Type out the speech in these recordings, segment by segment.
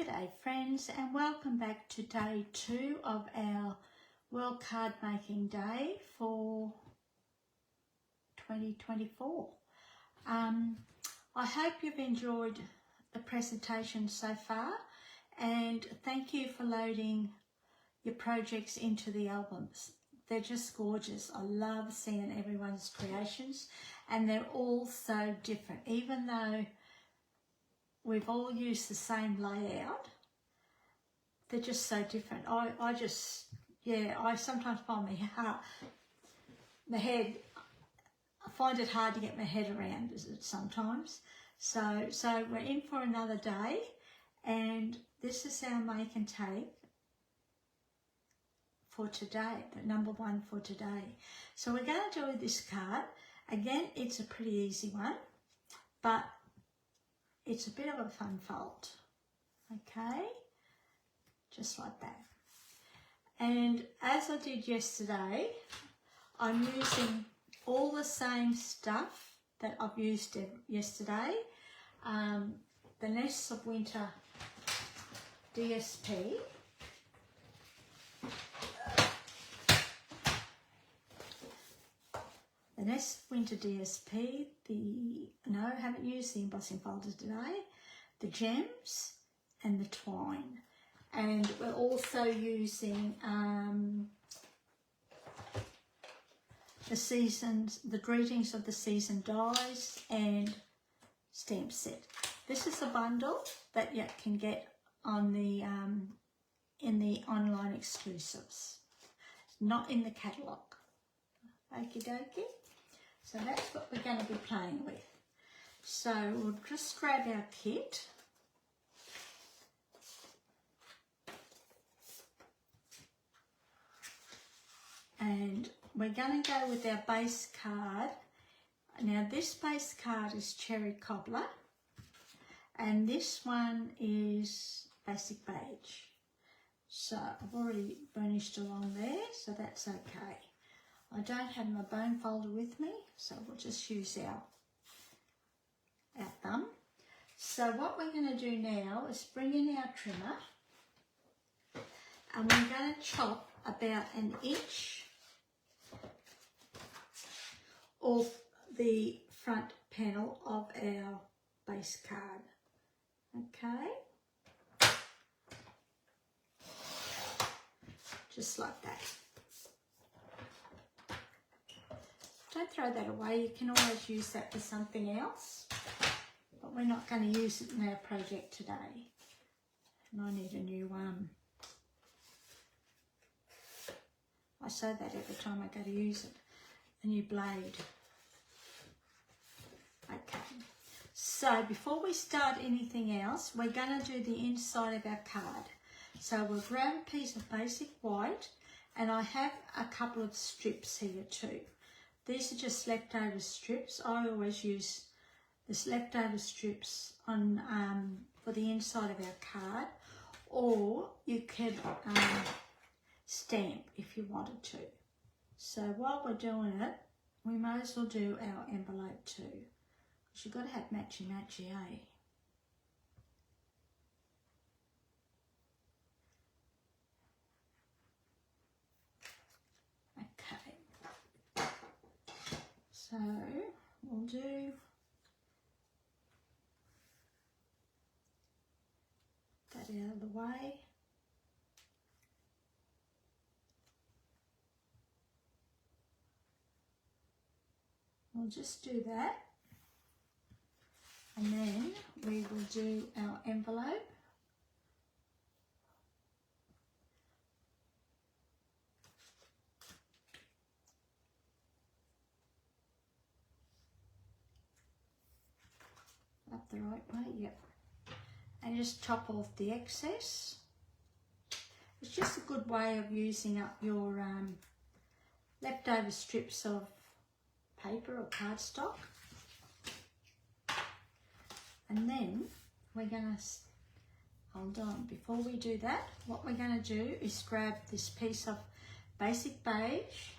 G'day friends, and welcome back to day 2 of our World Card Making Day for 2024. I hope you've enjoyed the presentation so far, and thank you for loading your projects into the albums. They're just gorgeous. I love seeing everyone's creations, and they're all so different. Even though we've all used the same layout, they're just so different. I sometimes find my head, I find it hard to get my head around it sometimes. So we're in for another day, and this is our make and take for today, the number 1 for today. So we're going to do this card. Again, it's a pretty easy one, but it's a bit of a fun fold, okay, just like that. And as I did yesterday, I'm using all the same stuff that I've used yesterday. The Nests of Winter DSP. The Nests of Winter DSP, I haven't used the embossing folder today, the gems and the twine. And we're also using the Greetings of the Season dies and stamp set. This is a bundle that you can get on the in the online exclusives, not in the catalogue. Okie dokie. So that's what we're going to be playing with. So we'll just grab our kit. And we're going to go with our base card. Now this base card is Cherry Cobbler, and this one is Basic Beige. So I've already burnished along there, so that's okay. I don't have my bone folder with me, so we'll just use our thumb. So what we're going to do now is bring in our trimmer, and we're going to chop about 1 inch off the front panel of our base card, okay? Just like that. Don't throw that away, you can always use that for something else, but we're not going to use it in our project today. And I need a new I say that every time I go to use it, a new blade. Okay, so before we start anything else, we're going to do the inside of our card. So we'll grab a piece of basic white, and I have a couple of strips here too. These are just leftover strips. I always use this leftover strips on for the inside of our card, or you could stamp if you wanted to. So while we're doing it, we may as well do our envelope too, because you've got to have matchy-matchy, eh? So we'll do that out of the way. We'll just do that, and then we will do our envelope. Up the right way, yep. And just top off the excess. It's just a good way of using up your leftover strips of paper or cardstock. And then we're going to, hold on, before we do that, what we're going to do is grab this piece of Basic Beige,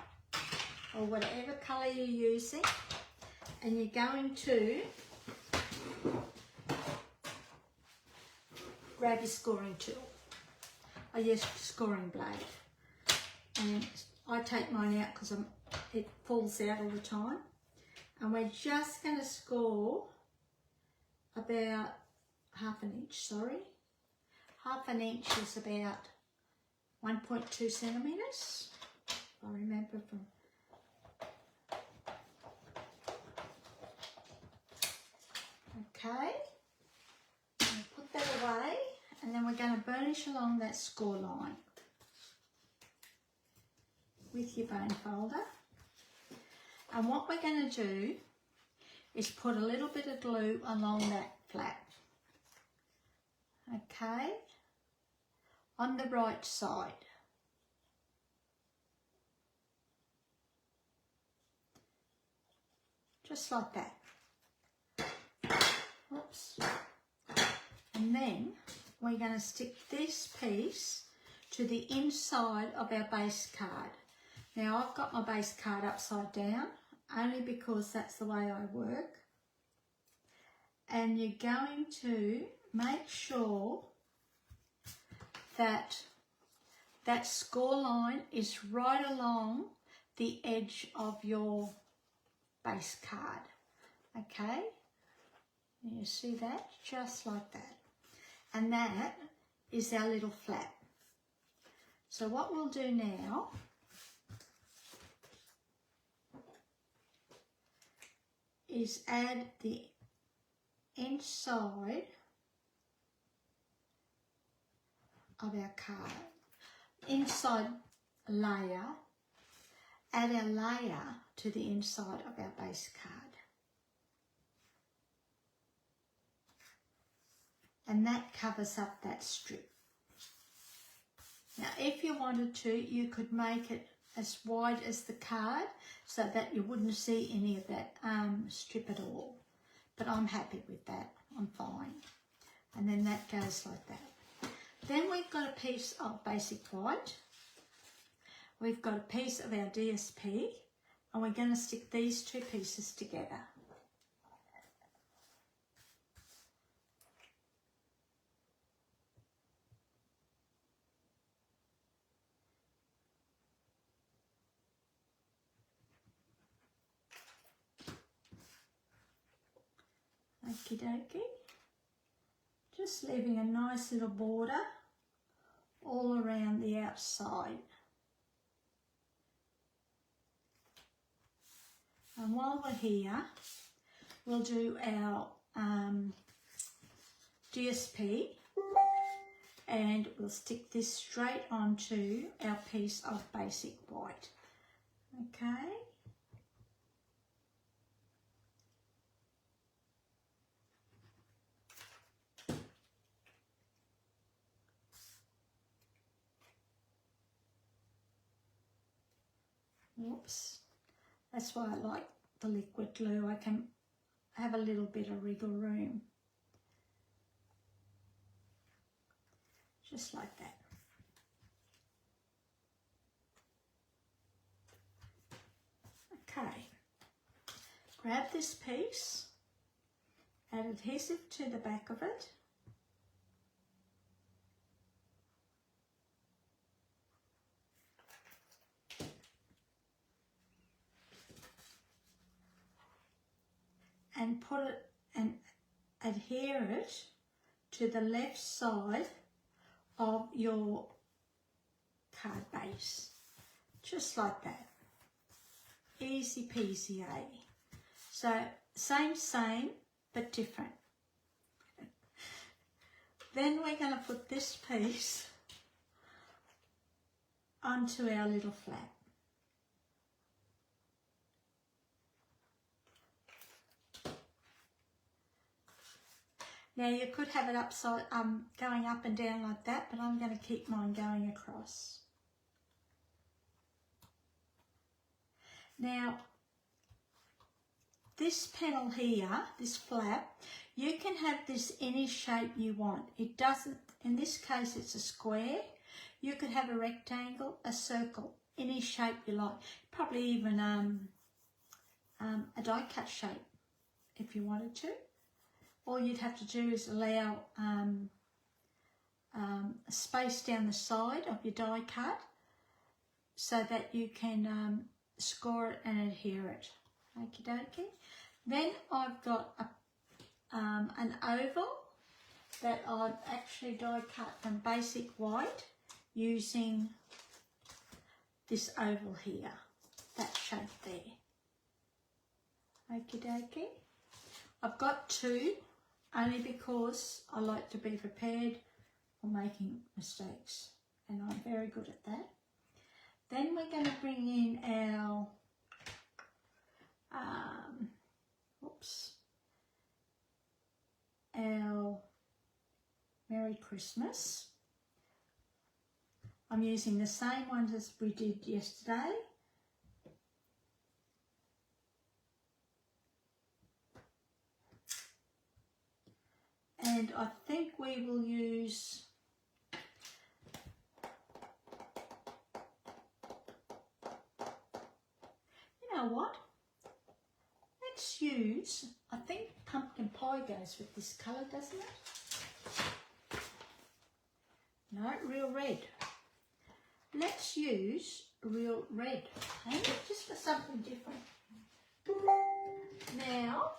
or whatever colour you're using, and you're going to grab your scoring tool, or your scoring blade, and I take mine out because it falls out all the time, and we're just going to score about half an inch, half an inch is about 1.2 centimetres, I remember from. Okay, put that away, and then we're going to burnish along that score line with your bone folder. And what we're going to do is put a little bit of glue along that flap, okay, on the right side. Just like that. Oops. And then we're going to stick this piece to the inside of our base card. Now I've got my base card upside down only because that's the way I work. And you're going to make sure that that score line is right along the edge of your base card, okay? You see that? Just like that. And that is our little flap. So what we'll do now is add the inside of our card. Inside layer, add our layer to the inside of our base card. And that covers up that strip. Now if you wanted to, you could make it as wide as the card so that you wouldn't see any of that strip at all. But I'm happy with that, I'm fine. And then that goes like that. Then we've got a piece of basic white. We've got a piece of our DSP, and we're going to stick these two pieces together. Okie dokie. Just leaving a nice little border all around the outside. And while we're here, we'll do our DSP, and we'll stick this straight onto our piece of basic white. Okay. Whoops. That's why I like the liquid glue. I can have a little bit of wriggle room. Just like that. Okay. Grab this piece, add adhesive to the back of it. And put it and adhere it to the left side of your card base, just like that. Easy peasy, eh? So same but different. Then we're going to put this piece onto our little flap. Now you could have it upside, going up and down like that, but I'm going to keep mine going across. Now, this panel here, this flap, you can have this any shape you want. It doesn't, in this case it's a square. You could have a rectangle, a circle, any shape you like. Probably even a die cut shape if you wanted to. All you'd have to do is allow space down the side of your die cut so that you can score it and adhere it. Okie dokie. Then I've got an oval that I've actually die cut from basic white using this oval here, that shape there. Okie dokie. I've got two only because I like to be prepared for making mistakes, and I'm very good at that. Then we're going to bring in our our Merry Christmas. I'm using the same ones as we did yesterday. And I think we will use what? Let's use, I think pumpkin pie goes with this colour, doesn't it? No, real red. Let's use real red, okay? Just for something different. Now,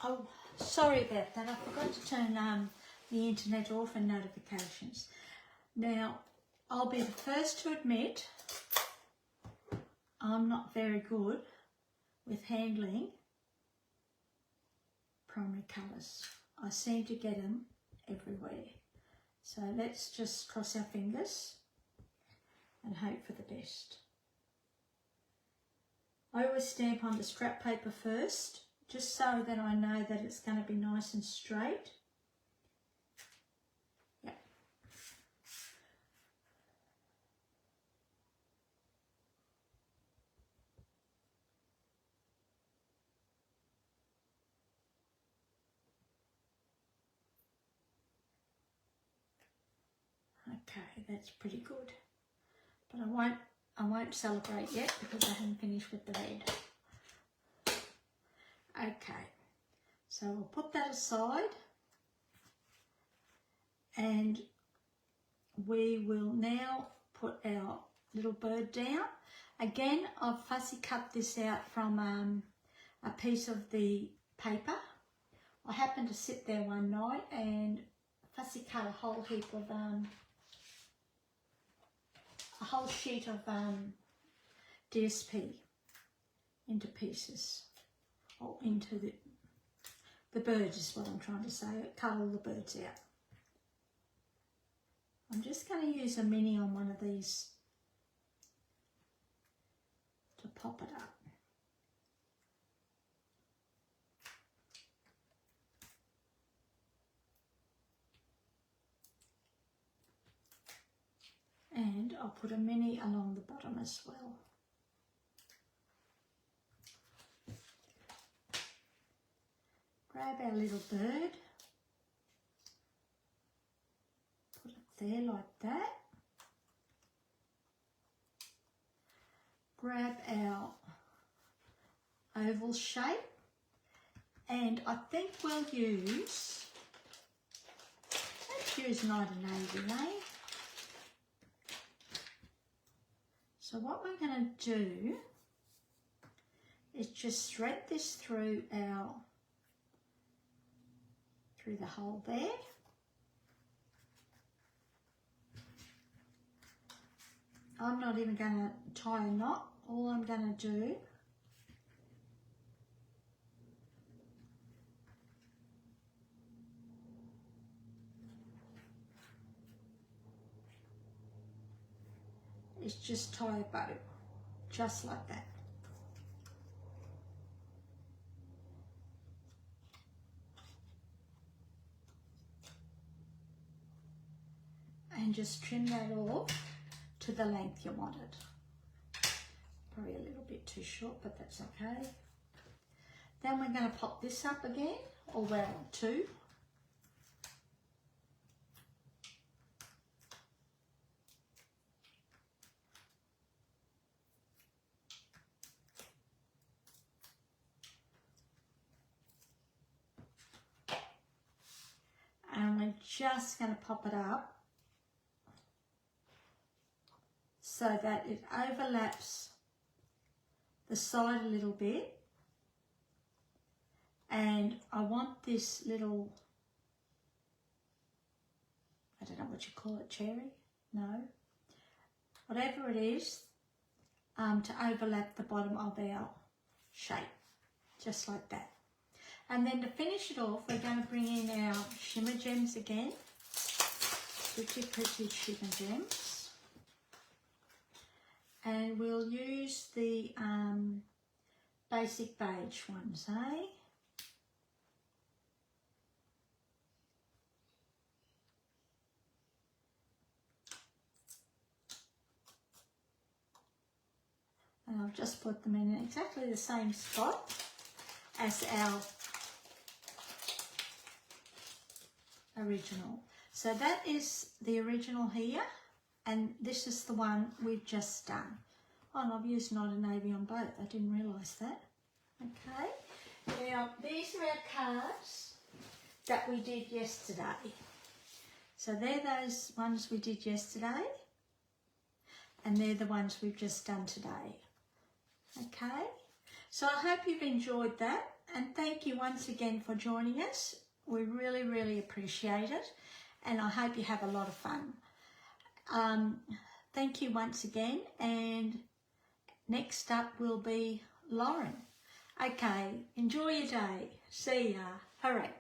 oh, sorry about that. I forgot to turn the internet off and notifications. Now, I'll be the first to admit I'm not very good with handling primary colours. I seem to get them everywhere. So let's just cross our fingers and hope for the best. I always stamp on the scrap paper first, just so that I know that it's going to be nice and straight. Yep. Okay, that's pretty good. But I won't celebrate yet because I haven't finished with the red. Okay, so we'll put that aside and we will now put our little bird down. Again, I've fussy cut this out from a piece of the paper. I happened to sit there one night and fussy cut a whole heap of a whole sheet of DSP into pieces, or into the birds is what I'm trying to say. Cut all the birds out. I'm just going to use a mini on one of these to pop it up. And I'll put a mini along the bottom as well. Grab our little bird, put it there like that. Grab our oval shape, and I think we'll use, let's use 1980, eh? So what we're going to do is just thread this through the hole there. I'm not even going to tie a knot. All I'm going to do is just tie a bow, just like that. And just trim that off to the length you want it. Probably a little bit too short, but that's okay. Then we're going to pop this up again, or well, two. And we're just going to pop it up so that it overlaps the side a little bit. And I want this little, I don't know what you call it, cherry? No. Whatever it is, to overlap the bottom of our shape, just like that. And then to finish it off, we're going to bring in our shimmer gems again. Pretty shimmer gems. And we'll use the basic beige ones, eh? And I've just put them in exactly the same spot as our original. So that is the original here, and this is the one we've just done. Oh, and I've used Night and Navy on both. I didn't realise that. Okay. Now, these are our cards that we did yesterday. So they're those ones we did yesterday, and they're the ones we've just done today. Okay. So I hope you've enjoyed that, and thank you once again for joining us. We really appreciate it, and I hope you have a lot of fun. Thank you once again, and next up will be Lauren. Okay, enjoy your day. See ya. Hooray.